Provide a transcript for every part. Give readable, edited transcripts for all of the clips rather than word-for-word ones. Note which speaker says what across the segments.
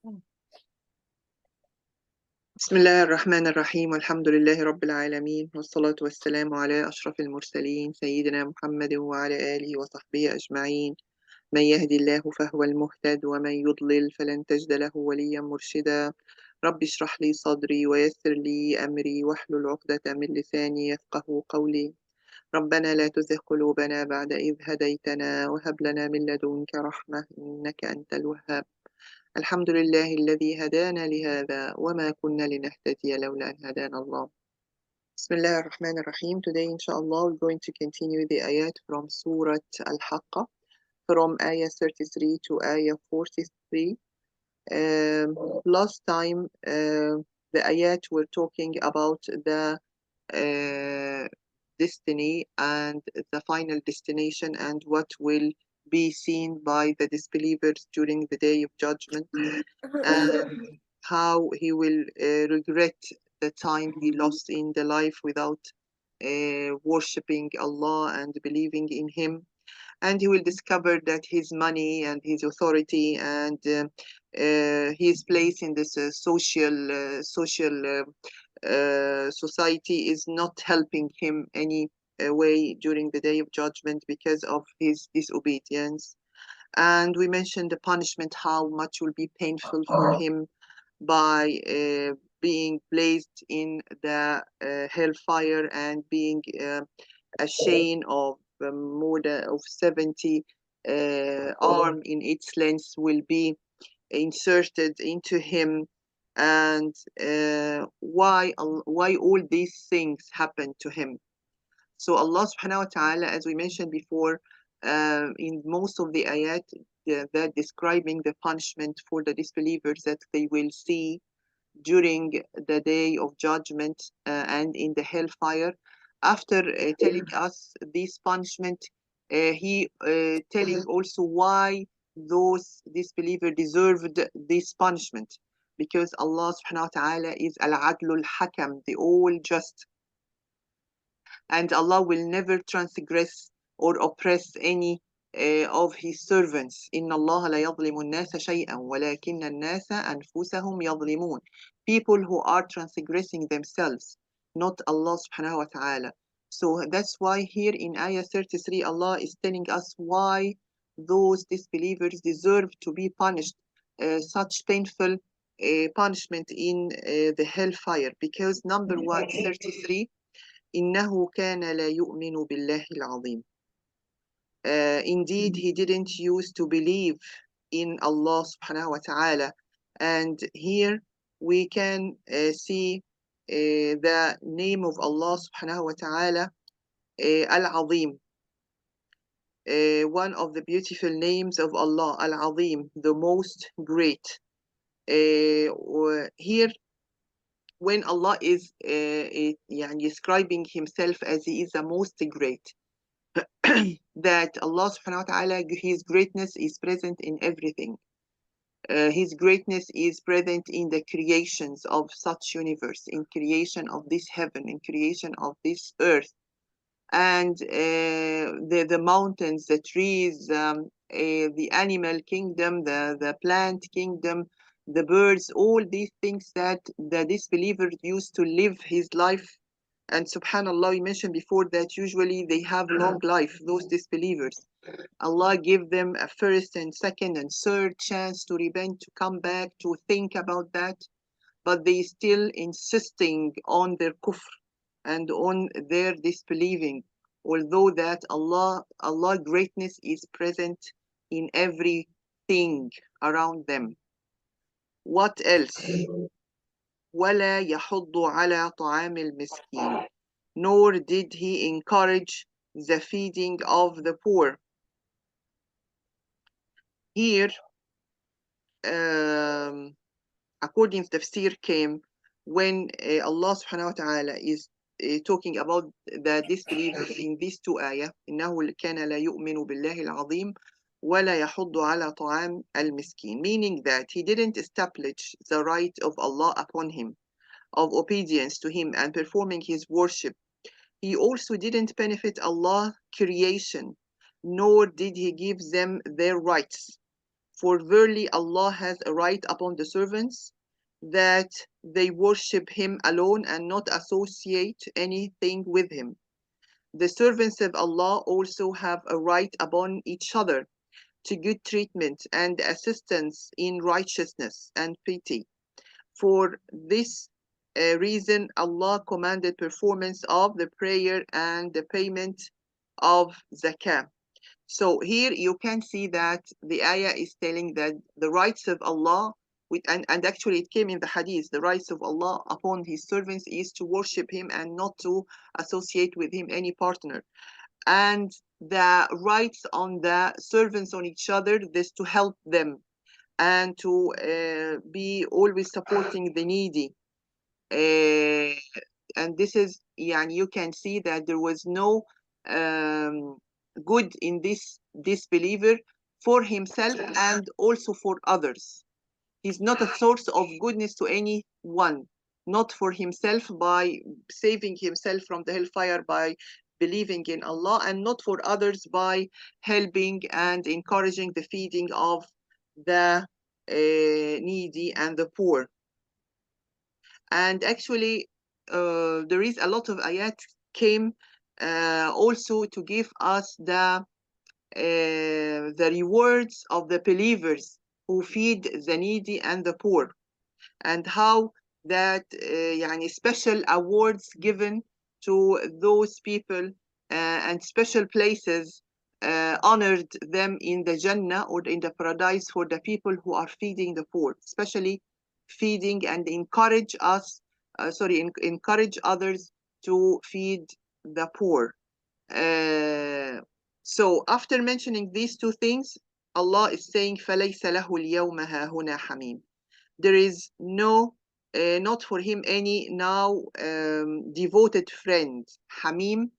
Speaker 1: بسم الله الرحمن الرحيم والحمد لله رب العالمين والصلاة والسلام على أشرف المرسلين سيدنا محمد وعلى آله وصحبه أجمعين. من يهدي الله فهو المهتد ومن يضلل فلن تجد له وليا مرشدا. رب اشرح لي صدري ويسر لي أمري واحلل عقدة من لساني يفقه قولي. ربنا لا تزغ قلوبنا بعد إذ هديتنا وهب لنا من لدنك رحمة إنك أنت الوهاب. الحمد لله الذي هدانا لهذا وما كنا لنهتدي لولا أن هدانا الله. بسم الله الرحمن الرحيم. Today, inshallah, we're going to continue the ayat from Surat AlHaqqah, from ayah 33 to ayah 43. Last time, the ayat were talking about the destiny and the final destination and what will be seen by the disbelievers during the day of judgment, and how he will regret the time he lost in the life without worshipping Allah and believing in Him. And he will discover that his money and his authority and his place in this social society is not helping him any way during the day of judgment because of his disobedience. And we mentioned the punishment, how much will be painful for him by being placed in the hellfire and being a chain of more than of 70 arm in its length will be inserted into him. And why all these things happen to him. So Allah subhanahu wa ta'ala, as we mentioned before, in most of the ayat, that describing the punishment for the disbelievers that they will see during the day of judgment and in the hellfire. After telling us this punishment, he telling also why those disbelievers deserved this punishment, because Allah subhanahu wa ta'ala is al-adlul hakam, the all just, and Allah will never transgress or oppress any of his servants. إن الله لا يظلم الناس شيئا ولكن الناس أنفسهم يظلمون. People who are transgressing themselves, not Allah subhanahu wa ta'ala. So that's why here in ayah 33 Allah is telling us why those disbelievers deserve to be punished such painful punishment in the hellfire. Because number 133, إنه كان لا يؤمن بالله العظيم. Indeed, he didn't used to believe in Allah subhanahu wa ta'ala. And here we can see the name of Allah subhanahu wa ta'ala, Al-Azim, one of the beautiful names of Allah, Al-Azim, the most great. Here, when Allah is describing himself as he is the most great, that Allah subhanahu wa ta'ala, his greatness is present in everything. His greatness is present in the creations of such universe, in creation of this heaven, in creation of this earth, and the mountains, the trees, the animal kingdom, the plant kingdom, the birds, all these things that the disbeliever used to live his life. And subhanallah, we mentioned before that usually they have long life, those disbelievers. Allah give them a first and second and third chance to repent, to come back, to think about that, but they still insisting on their kufr and on their disbelieving, although that Allah greatness is present in everything around them. What else? ولا يحض على طعام المسكين, nor did he encourage the feeding of the poor. Here, according to tafsir, came when Allah subhanahu wa ta'ala is talking about the disbelievers in these two ayah, إنه كان لا يؤمن بالله العظيم ولا يحض على طعام المسكين, meaning that he didn't establish the right of Allah upon him of obedience to him and performing his worship. He also didn't benefit Allah creation, nor did he give them their rights For verily Allah has a right upon the servants that they worship Him alone and not associate anything with Him. The servants of Allah also have a right upon each other to good treatment and assistance in righteousness and piety. For this reason, Allah commanded performance of the prayer and the payment of zakah. So here you can see that the ayah is telling that the rights of Allah, and actually it came in the hadith, the rights of Allah upon His servants is to worship Him and not to associate with Him any partner. And the rights on the servants on each other is to help them and to be always supporting the needy. Uh, and this is, yani, you can see that there was no um, good in this disbeliever for himself and also for others. He's not a source of goodness to anyone, not for himself by saving himself from the hellfire by believing in Allah, and not for others by helping and encouraging the feeding of the needy and the poor. And actually, there is a lot of ayat came also to give us the rewards of the believers who feed the needy and the poor, and how that يعني special awards given to those people and special places honored them in the Jannah or in the paradise for the people who are feeding the poor, especially feeding and encourage others to feed the poor. Uh, so after mentioning these two things, Allah is saying, فَلَيْسَ لَهُ الْيَوْمَ هَاهُنَا حَمِيمٌ. There is not for him any now devoted friend. Hamim.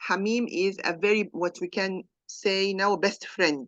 Speaker 1: Hamim is a very, what we can say now, best friend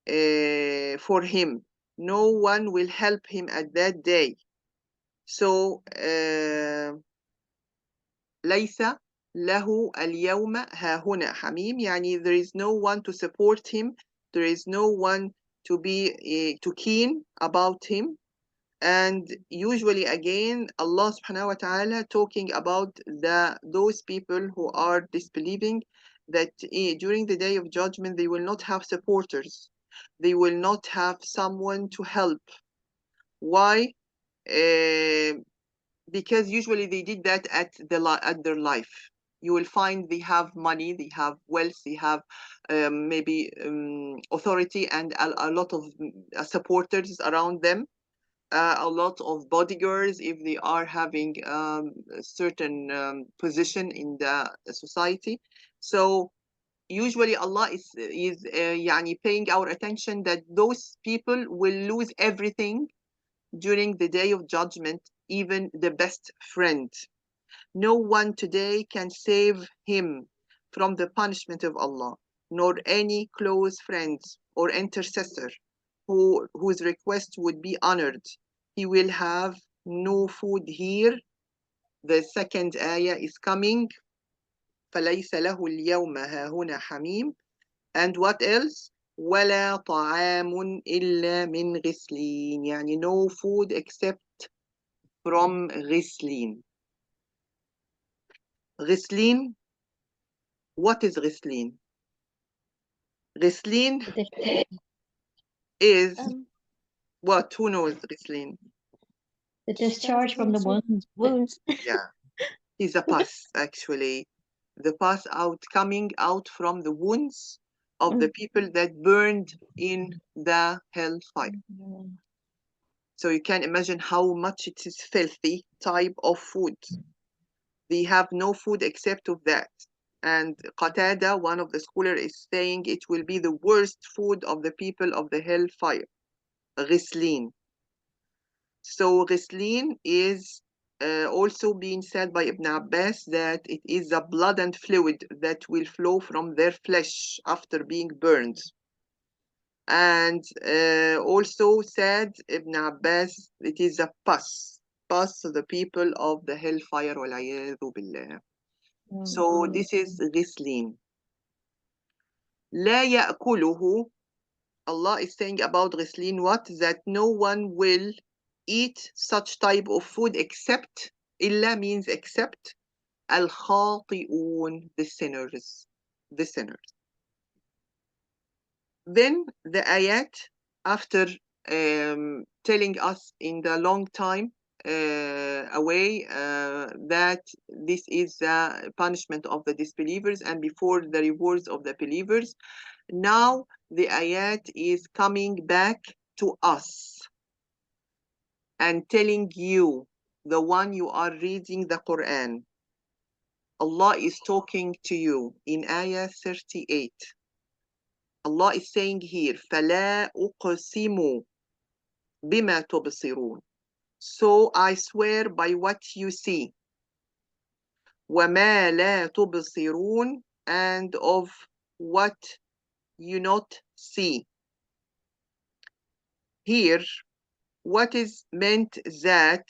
Speaker 1: for him. No one will help him at that day. So, ليس له اليوم هاهنا حميم, يعني there is no one to support him, there is no one to be to keen about him. And usually again Allah subhanahu wa ta'ala talking about those people who are disbelieving, that during the day of judgment they will not have supporters, they will not have someone to help. Why? Because usually they did that at their life. You will find they have money, they have wealth, they have maybe authority and a lot of supporters around them, a lot of bodyguards if they are having a certain position in the society. So usually Allah is يعني paying our attention that those people will lose everything during the day of judgment, even the best friend. No one today can save him from the punishment of Allah, nor any close friend or intercessor whose request would be honored. He will have no food here. The second ayah is coming. فَلَيْسَ لَهُ الْيَوْمَ هَاهُنَا حَمِيمٌ. And what else? وَلَا طَعَامٌ إِلَّا مِنْ غِسْلِينَ. يعني no food except from غسلين. غسلين, what is غسلين? غسلين is what? Who knows غسلين?
Speaker 2: The discharge from the wounds.
Speaker 1: Yeah, is a pus actually. The pus coming out from the wounds of the people that burned in the hellfire. So you can imagine how much it is filthy type of food. They have no food except of that. And Qatada, one of the scholars, is saying it will be the worst food of the people of the hellfire. Ghislin. So ghislin is also being said by Ibn Abbas that it is the blood and fluid that will flow from their flesh after being burned. And also said Ibn Abbas, it is a pus of the people of the hellfire. billah. So this is ghislin. لا يأكله Allah is saying about ghislin what? That no one will eat such type of food except, illa means except, al-khati'un, the sinners. The sinners. Then the ayat, after telling us in the long time away that this is the punishment of the disbelievers and before the rewards of the believers, now the ayat is coming back to us and telling you, the one you are reading the Quran, Allah is talking to you in ayah 38. Allah is saying here, فَلَا أُقْسِمُ بِمَا تُبْصِرُونَ. So I swear by what you see. وَمَا لَا تُبْصِرُونَ, and of what you not see. Here, what is meant that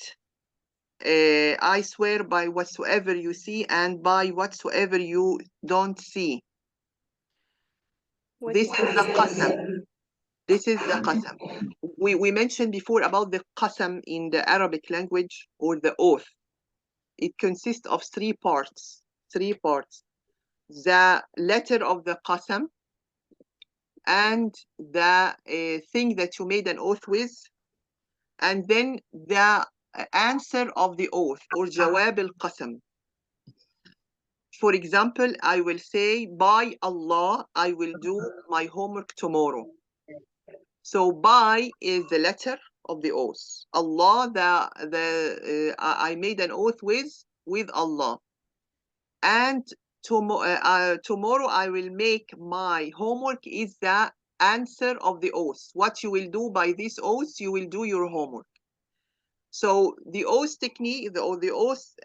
Speaker 1: I swear by whatsoever you see and by whatsoever you don't see. This is the qasam. This is the qasam. We mentioned before about the qasam in the Arabic language, or the oath. It consists of three parts. Three parts. The letter of the qasam, and the thing that you made an oath with, and then the answer of the oath, or jawab al-qasam. For example, I will say, by Allah, I will do my homework tomorrow. So by is the letter of the oath. Allah, I made an oath with Allah. And tomorrow I will make my homework is the answer of the oath. What you will do by this oath, you will do your homework. So the oath technique, the oath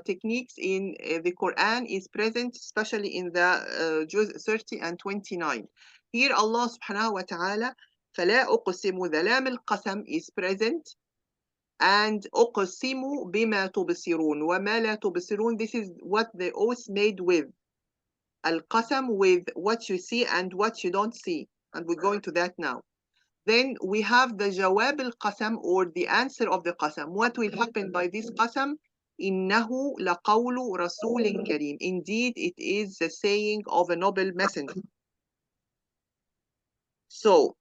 Speaker 1: techniques in the Quran is present, especially in the Juz 30 and 29. Here Allah subhanahu wa ta'ala, فَلَا أُقْسِمُ, the lam al-qasam is present, and أُقْسِمُ بِمَا تُبْصِرُونَ وَمَا لَا تُبْصِرُونَ, this is what the oath made with. Al-qasam, with what you see and what you don't see. And we're going to that now. Then we have the jawab al-qasam, or the answer of the qasam. What will happen by this qasam? إِنَّهُ لَقَوْلُ رَسُولٍ كَرِيمٍ. Indeed, it is the saying of a noble messenger. So,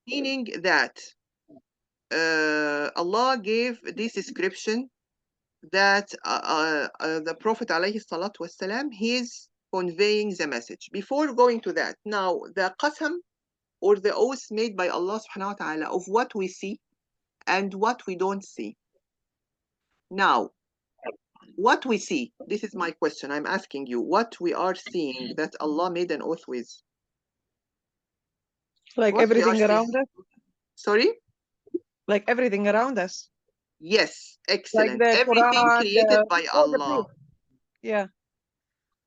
Speaker 1: meaning that Allah gave this description that the Prophet ﷺ, he's conveying the message. Before going to that, now the qasam, or the oath made by Allah subhanahu wa ta'ala, of what we see and what we don't see. Now, what we see, this is my question, I'm asking you, what we are seeing that Allah made an oath with?
Speaker 3: Like
Speaker 1: What we are
Speaker 3: everything around
Speaker 1: seeing?
Speaker 3: us?
Speaker 1: Sorry?
Speaker 3: Like everything around us.
Speaker 1: Yes,
Speaker 3: Like
Speaker 1: excellent.
Speaker 3: the
Speaker 1: Everything
Speaker 3: Quran,
Speaker 1: created by
Speaker 3: all the
Speaker 1: Allah.
Speaker 3: things. Yeah.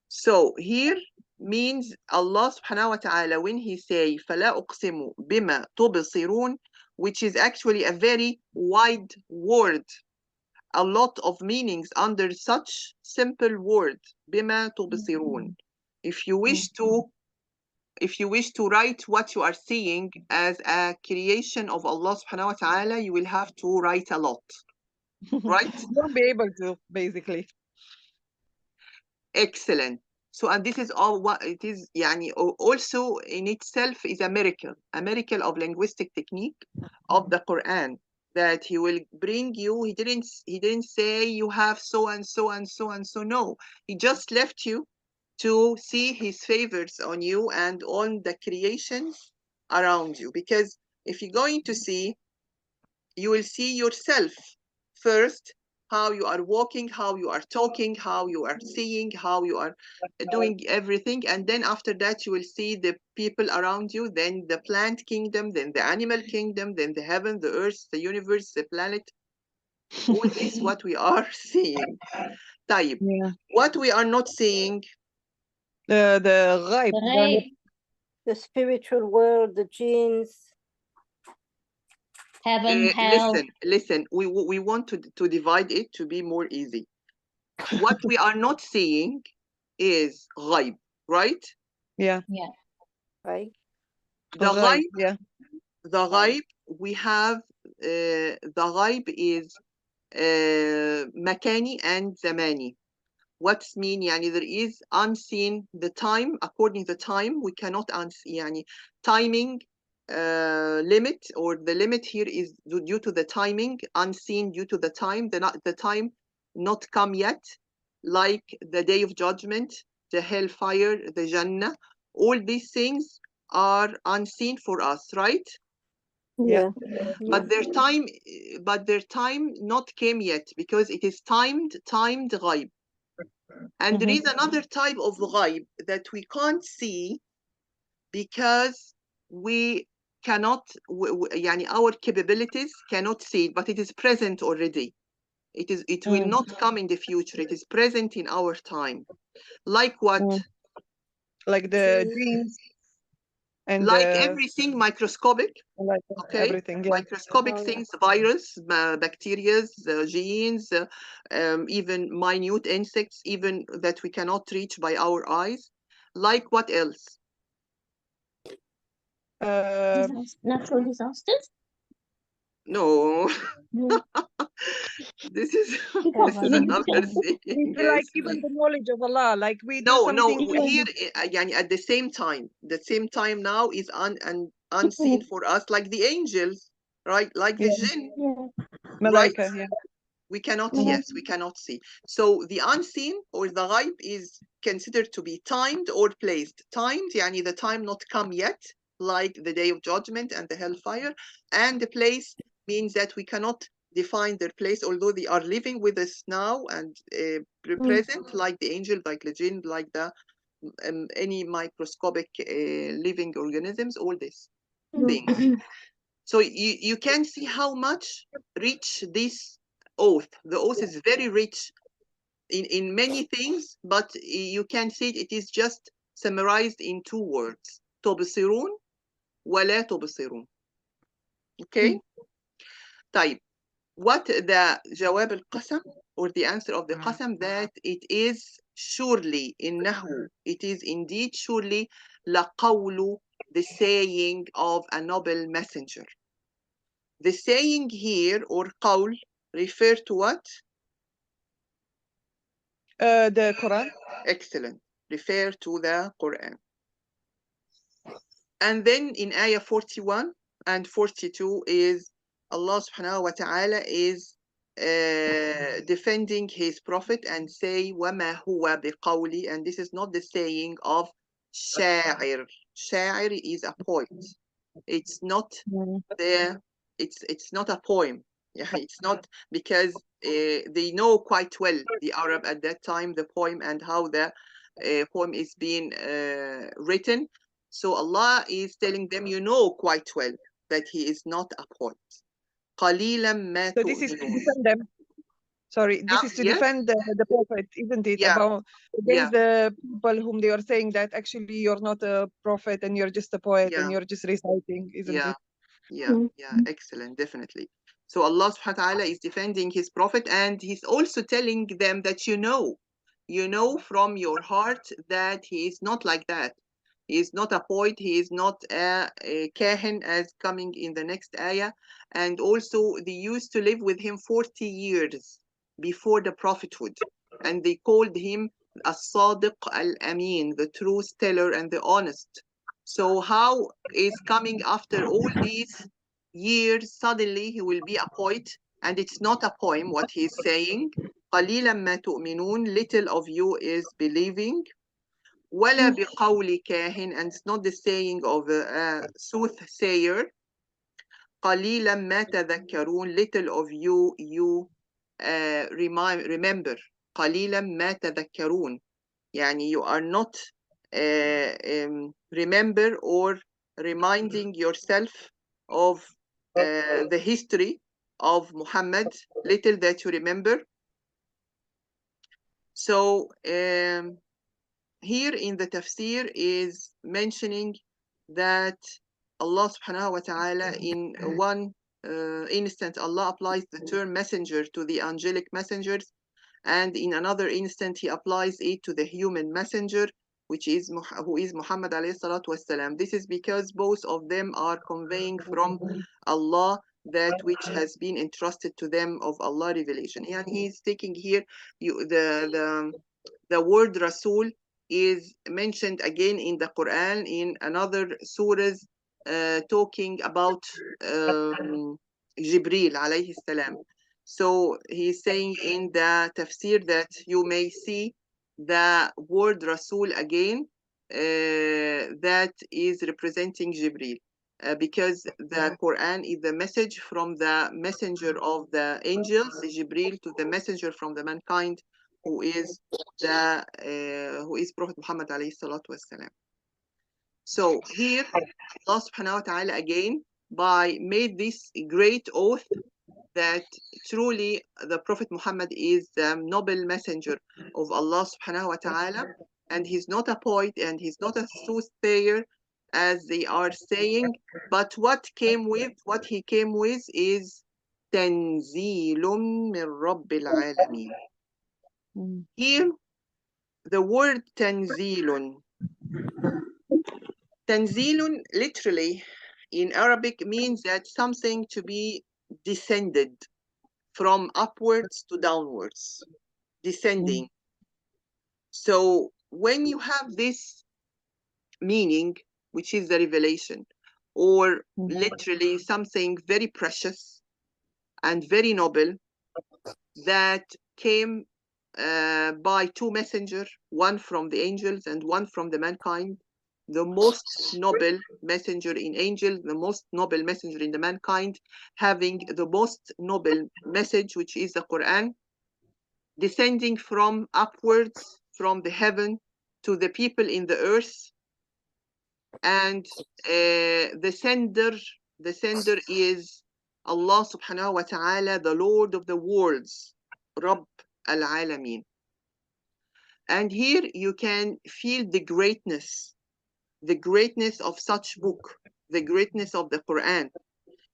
Speaker 1: So here means Allah subhanahu wa ta'ala, when he say فَلَا أُقْسِمُ بِمَا تُبْصِرُونَ, which is actually a very wide word, a lot of meanings under such simple word, بِمَا تُبْصِرُونَ. If you wish to write what you are seeing as a creation of Allah subhanahu wa ta'ala, you will have to write a lot, right?
Speaker 3: You won't be able to, basically.
Speaker 1: Excellent. So, and this is all what it is, yani, also in itself is a miracle of linguistic technique of the Quran, that he will bring you, he didn't say you have so and so and so and so. No, he just left you to see his favors on you and on the creations around you. Because if you're going to see, you will see yourself first, how you are walking, how you are talking, how you are seeing, how you are doing everything. And then after that, you will see the people around you, then the plant kingdom, then the animal kingdom, then the heaven, the earth, the universe, the planet. All this what we are seeing. طيب.
Speaker 3: Yeah.
Speaker 1: What we are not seeing?
Speaker 3: The ghaib.
Speaker 2: The spiritual world, the jinns. Heaven, hell.
Speaker 1: Listen. We want to divide it to be more easy. What we are not seeing is ghaib, right?
Speaker 3: Yeah.
Speaker 2: Yeah. Right.
Speaker 1: The
Speaker 3: Ghaib,
Speaker 1: ghaib,
Speaker 3: yeah.
Speaker 1: the ghaib, we have the ghaib is makani and zamani. What's mean يعني there is unseen the time according to the time we cannot unsee يعني timing limit or the limit here is due to the timing unseen due to the time the time not come yet like the day of judgment the hellfire the Jannah all these things are unseen for us right
Speaker 3: Yeah.
Speaker 1: but their time not came yet because it is timed ghaib and there is another type of ghaib that we can't see because we cannot, يعني our capabilities cannot see it, but it is present already. It will not come in the future. It is present in our time. Like what?
Speaker 3: Like the genes and
Speaker 1: Like everything microscopic,
Speaker 3: like
Speaker 1: okay?
Speaker 3: everything, yeah.
Speaker 1: Microscopic things, virus, bacteria, genes, even minute insects, even that we cannot reach by our eyes. Like what else?
Speaker 2: Natural disasters?
Speaker 1: No,
Speaker 2: No.
Speaker 1: this is
Speaker 2: Come
Speaker 1: this is
Speaker 2: on.
Speaker 1: another thing.
Speaker 3: It's
Speaker 1: Yes.
Speaker 3: like even the knowledge of Allah, like we do
Speaker 1: No,
Speaker 3: something.
Speaker 1: here يعني at the same time now is unseen for us, like the angels, right? Like the
Speaker 3: Yeah,
Speaker 1: jinn,
Speaker 2: Yeah.
Speaker 1: right?
Speaker 3: Malaika, yeah.
Speaker 1: We cannot,
Speaker 2: Mhm.
Speaker 1: yes, we cannot see. So the unseen or the ghaib is considered to be timed or placed. Timed, yani the time not come yet, like the day of judgment and the hellfire. And the place means that we cannot define their place, although they are living with us now and present, like the angel, like the jinn, like the any microscopic living organisms, all these things. So you can see how much rich this oath. The oath is very rich in many things, but you can see it is just summarized in two words. تبصرون ولا تبصرون. Okay? طيب. What the جواب القسم or the answer of the قسم that it is surely إنه it is indeed surely لقول the saying of a noble messenger. The saying here or قول refer to what?
Speaker 3: The Quran.
Speaker 1: Excellent. Refer to the Quran. And then in ayah 41 and 42 is Allah subhanahu wa ta'ala is defending his prophet and say وَمَا هُوَ بِقَوْلِ and this is not the saying of شاعر. شاعر is a poet. It's not the it's not a poem. Yeah, it's not because they know quite well the Arab at that time, the poem and how the poem is being written. So Allah is telling them, you know quite well that he is not a poet. قليلا ما
Speaker 3: So this is to
Speaker 1: تؤمنون.
Speaker 3: defend them. Sorry, this is to
Speaker 1: Yes,
Speaker 3: defend the prophet, isn't it?
Speaker 1: yeah,
Speaker 3: About
Speaker 1: yeah,
Speaker 3: against the people whom they are saying that actually you're not a prophet and you're just a poet and
Speaker 1: yeah,
Speaker 3: you're just reciting, isn't
Speaker 1: yeah.
Speaker 3: it?
Speaker 1: Yeah, excellent, definitely. So Allah subhanahu wa ta'ala is defending his prophet and he's also telling them that you know from your heart that he is not like that. He is not a poet, he is not a kahin as coming in the next ayah. And also they used to live with him 40 years before the prophethood. And they called him as-sadiq al-amin, the truth teller and the honest. So how is coming after all these years, suddenly he will be a poet, and it's not a poem what he is saying. قليلا ما تؤمنون, little of you is believing. ولا بقول كاهن, and it's not the saying of a soothsayer. قليلا ما تذكرون, little of you remember. قليلا ما تذكرون. يعني you are not remember or reminding yourself of the history of Muhammad, little that you remember. So here in the tafsir is mentioning that Allah subhanahu wa ta'ala in one instant Allah applies the term messenger to the angelic messengers and in another instant he applies it to the human messenger which is who is Muhammad alayhi salatu wasalam. This is because both of them are conveying from Allah that which has been entrusted to them of Allah revelation. And he's taking here the word Rasul is mentioned again in the Quran in another surahs talking about Jibril alayhi salam. So he's saying in the tafsir that you may see the word Rasul again that is representing Jibril. Because the Quran is the message from the messenger of the angels, Jibril, to the messenger from the mankind, who is Prophet Muhammad alayhi salatu wasalam. So here, Allah subhanahu wa ta'ala again made this great oath that truly the Prophet Muhammad is the noble messenger of Allah subhanahu wa ta'ala, and he's not a poet and he's not a soothsayer as they are saying, but what he came with is Tanzilum min Rabbil Alameen. Here, the word Tanzilun. Tanzilun literally in Arabic means that something to be descended from upwards to downwards, descending. So when you have this meaning, which is the revelation, or literally something very precious and very noble that came by two messengers, one from the angels and one from the mankind, the most noble messenger in angels, the most noble messenger in the mankind, having the most noble message, which is the Quran, descending from upwards from the heaven to the people in the earth. And the sender is Allah subhanahu wa ta'ala, the Lord of the worlds, Rabb al-Alameen. And here you can feel the greatness of such book, the greatness of the Quran.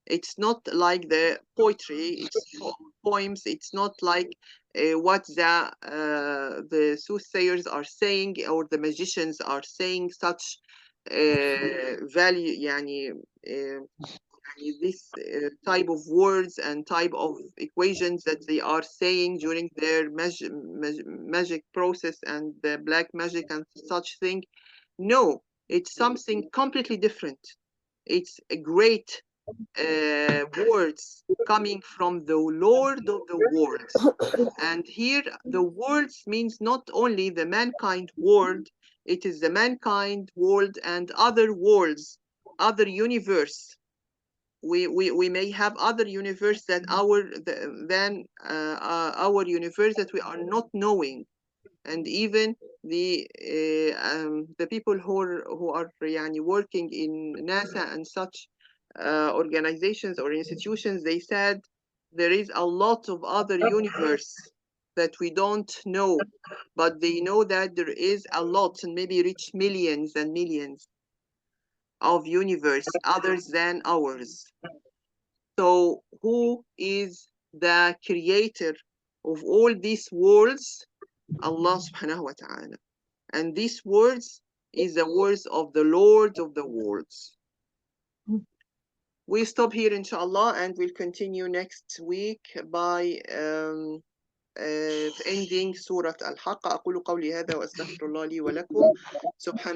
Speaker 1: It's not like the poetry, it's poems. It's not like what the soothsayers are saying or the magicians are saying. Such value, this type of words and type of equations that they are saying during their magic process and the black magic and such thing. No, it's something completely different. It's a great words coming from the Lord of the worlds. And here the worlds means not only the mankind world, it is the mankind world and other worlds, other universe. We may have other universe than our universe that we are not knowing. And even the people who are working in NASA and such organizations or institutions, they said there is a lot of other universe that we don't know, but they know that there is a lot and maybe reach millions and millions of universe others than ours. So who is the creator of all these worlds? Allah subhanahu wa ta'ala. And these words is the words of the Lord of the worlds. We stop here inshallah and we'll continue next week by ending Surat AlHaqqah. أقول قولي هذا وأستغفر الله لي ولكم. سبحانك